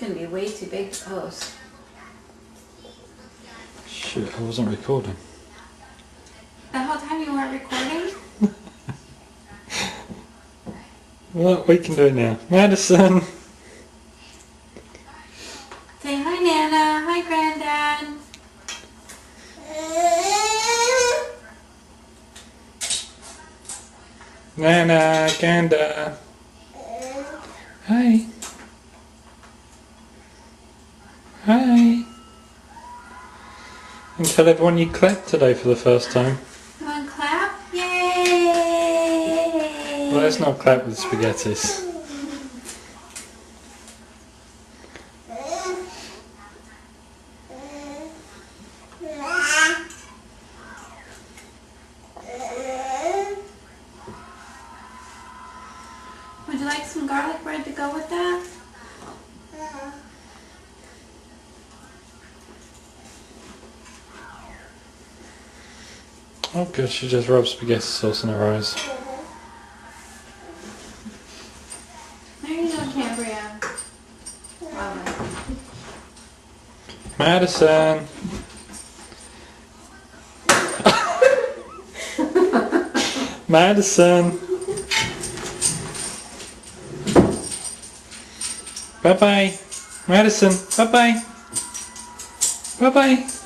going to be way too big to post. Shit, I wasn't recording. The whole time you weren't recording? Well, we can do it now. Madison! Say hi, Nana. Hi, Granddad. Nana, Ganda. Hi. Hi. And tell everyone you clapped today for the first time. You want to clap? Yay! Well, let's not clap with spaghettis. Would you like some garlic bread to go with that? Oh good, she just rubbed spaghetti sauce in her eyes. There you go, Cambria. Love Madison! Madison! Bye bye! Madison! Bye bye! Bye bye!